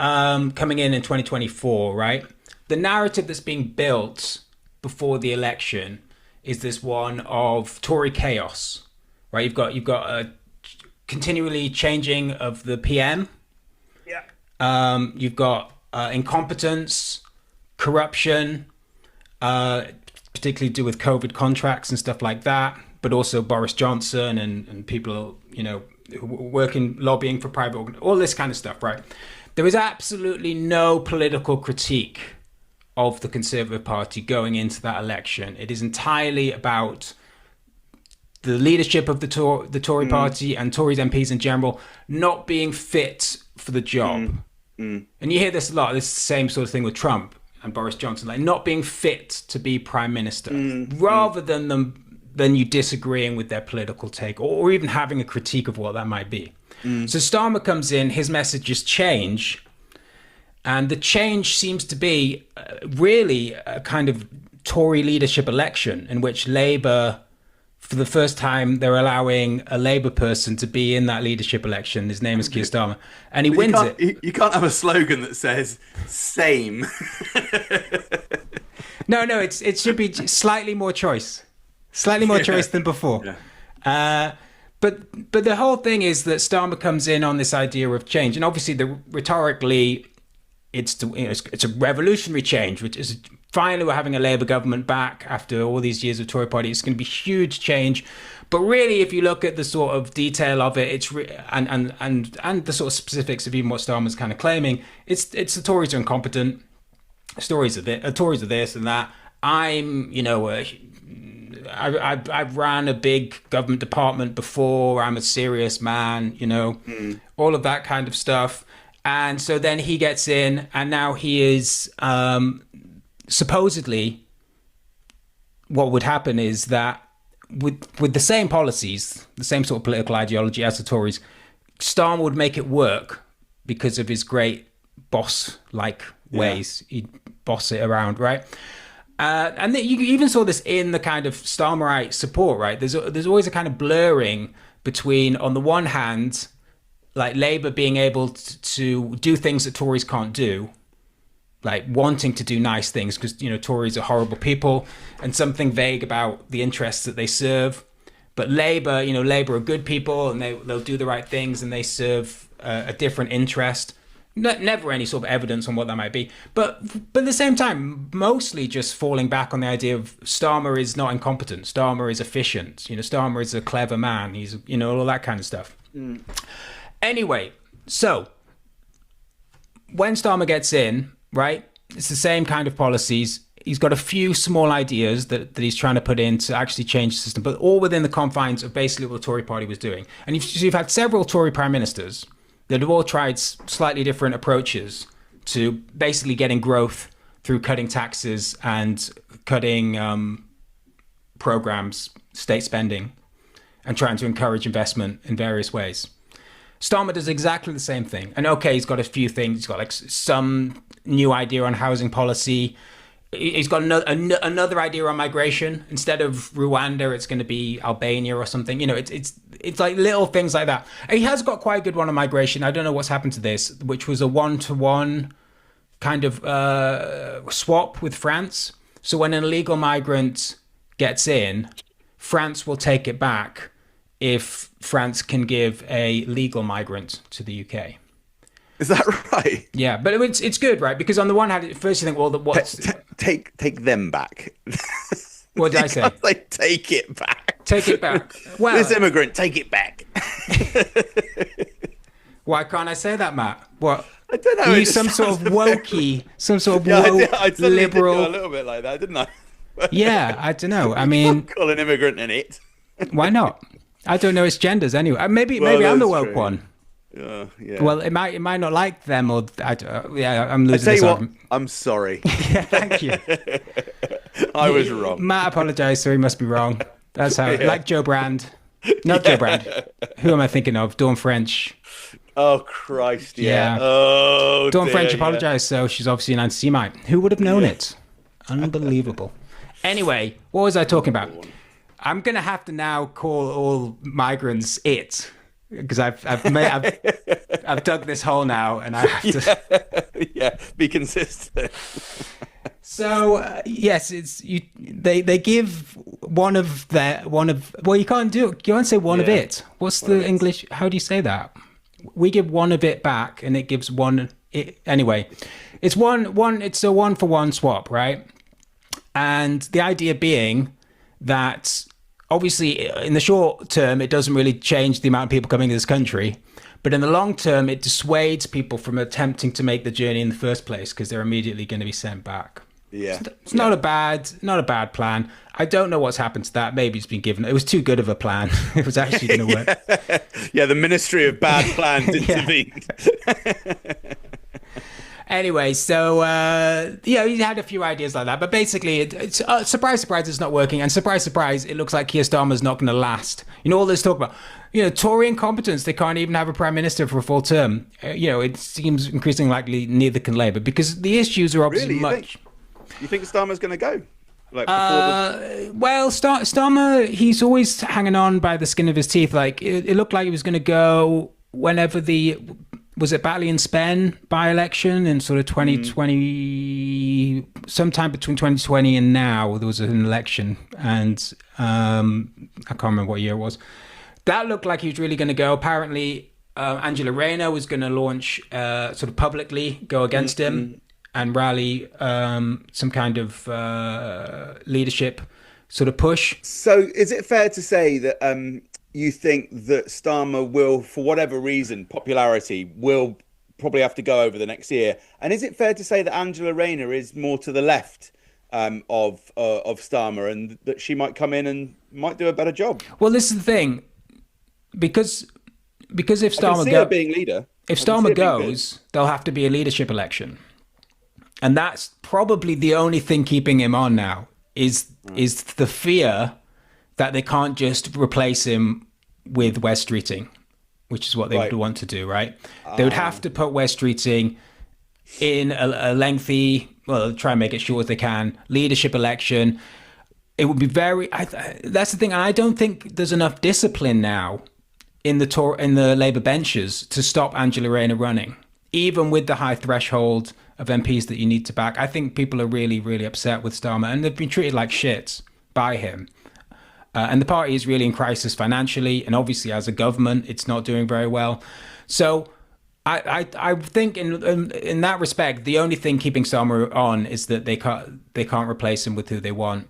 coming in 2024, right? The narrative that's being built before the election is this one of Tory chaos, right? You've got a continually changing of the PM. Yeah. You've got incompetence, corruption, particularly to do with COVID contracts and stuff like that, but also Boris Johnson and people, working, lobbying for private, all this kind of stuff, right? There is absolutely no political critique of the Conservative Party going into that election. It is entirely about the leadership of the Tory party and Tories MPs in general not being fit for the job. And you hear this a lot. This is the same sort of thing with Trump and Boris Johnson, like not being fit to be prime minister, rather than you disagreeing with their political take or even having a critique of what that might be. So Starmer comes in, his messages change, and the change seems to be really a kind of Tory leadership election in which Labour, for the first time, they're allowing a Labour person to be in that leadership election. His name is Keir Starmer, and he wins it. You can't have a slogan that says "same." No, it should be slightly more choice than before. Yeah. But the whole thing is that Starmer comes in on this idea of change, and obviously rhetorically, it's a revolutionary change, which is finally we're having a Labour government back after all these years of Tory party. It's going to be huge change, but really, if you look at the sort of detail of it, and the sort of specifics of even what Starmer's kind of claiming, it's the Tories are incompetent. Tories are this and that. I've ran a big government department before. I'm a serious man, all of that kind of stuff. And so then he gets in, and now he is supposedly. What would happen is that with the same policies, the same sort of political ideology as the Tories, Starmer would make it work because of his great boss-like ways. He'd boss it around, right? And you even saw this in the kind of Starmerite support, right? There's always a kind of blurring between, on the one hand, like Labour being able to do things that Tories can't do, like wanting to do nice things because, Tories are horrible people, and something vague about the interests that they serve. But Labour, Labour are good people and they'll do the right things and they serve a different interest. Never any sort of evidence on what that might be. But at the same time, mostly just falling back on the idea of Starmer is not incompetent. Starmer is efficient. Starmer is a clever man. He's, all that kind of stuff. Anyway, so when Starmer gets in, right, it's the same kind of policies. He's got a few small ideas that he's trying to put in to actually change the system, but all within the confines of basically what the Tory party was doing. And you've had several Tory prime ministers that have all tried slightly different approaches to basically getting growth through cutting taxes and cutting programs, state spending, and trying to encourage investment in various ways. Starmer does exactly the same thing. And okay, he's got a few things. He's got like some new idea on housing policy. He's got another idea on migration. Instead of Rwanda, it's going to be Albania or something. It's like little things like that. And he has got quite a good one on migration. I don't know what's happened to this, which was a 1-to-1 kind of swap with France. So when an illegal migrant gets in, France will take it back if France can give a legal migrant to the UK. Is that right? Yeah, but it's good, right? Because on the one hand, at first you think, well, take them back. What did I say? Like, take it back. Take it back. Well, this immigrant, take it back. Why can't I say that, Matt? What? I don't know. Are you some sort of wokey, some sort of woke, I liberal? Did go a little bit like that, didn't I? Yeah, I don't know. I mean, call an immigrant in it. Why not? I don't know its genders anyway. Maybe I'm the woke one. Yeah. Well, it might not like them, or I'm losing I this tell you argument. what, I'm sorry. Yeah, thank you. I was wrong. Matt apologised, so he must be wrong. That's how. Like Joe Brand, not Joe Brand. Who am I thinking of? Dawn French. Oh Christ! Yeah. Oh, Dawn French apologised, so she's obviously an anti-Semite. Who would have known it? Unbelievable. Anyway, what was I talking about? I'm gonna have to now call all migrants it. because I've dug this hole now, and I have to. Yeah, be consistent. So yes, it's you. They give one of their one of. Well, you can't do. You can't say one of Yeah. it. What's One of the it. English? How do you say that? We give one of it back, and it gives one. Anyway, it's one. It's a one for one swap, right? And the idea being that obviously in the short term, it doesn't really change the amount of people coming to this country. But in the long term, it dissuades people from attempting to make the journey in the first place because they're immediately going to be sent back. Yeah. It's not a bad plan. I don't know what's happened to that. Maybe it's been given. It was too good of a plan. It was actually going to work. Yeah, the Ministry of Bad Plans Yeah. intervened. Anyway, so yeah, he had a few ideas like that, but basically, it's surprise, surprise, it's not working, and surprise, surprise, it looks like Keir Starmer's not going to last. You know, all this talk about, Tory incompetence, they can't even have a prime minister for a full term. It seems increasingly likely neither can Labour because the issues are obviously Really, much. You think Starmer's going to go? Like before Well, Starmer, he's always hanging on by the skin of his teeth. Like it looked like he was going to go whenever was it Batley and Spen by-election in sort of 2020, sometime between 2020 and now, there was an election, and I can't remember what year it was. That looked like he was really going to go. Apparently, Angela Rayner was going to launch, sort of publicly go against him and rally some kind of leadership sort of push. So is it fair to say that you think that Starmer will, for whatever reason, popularity will probably have to go over the next year? And is it fair to say that Angela Rayner is more to the left of Starmer, and that she might come in and might do a better job? Well, this is the thing, because if I can Starmer see her being leader. if I can see Starmer her being good. goes, there'll have to be a leadership election, and that's probably the only thing keeping him on now. Is the fear that they can't just replace him with West Streeting, which is what they would want to do, right? They would have to put West Streeting in a lengthy, well, try and make it short as they can, leadership election. It would be that's the thing. And I don't think there's enough discipline now in the Labour benches to stop Angela Rayner running, even with the high threshold of MPs that you need to back. I think people are really, really upset with Starmer, and they've been treated like shit by him. And the party is really in crisis financially, and obviously as a government, it's not doing very well. So I think in that respect, the only thing keeping Starmer on is that they can't replace him with who they want.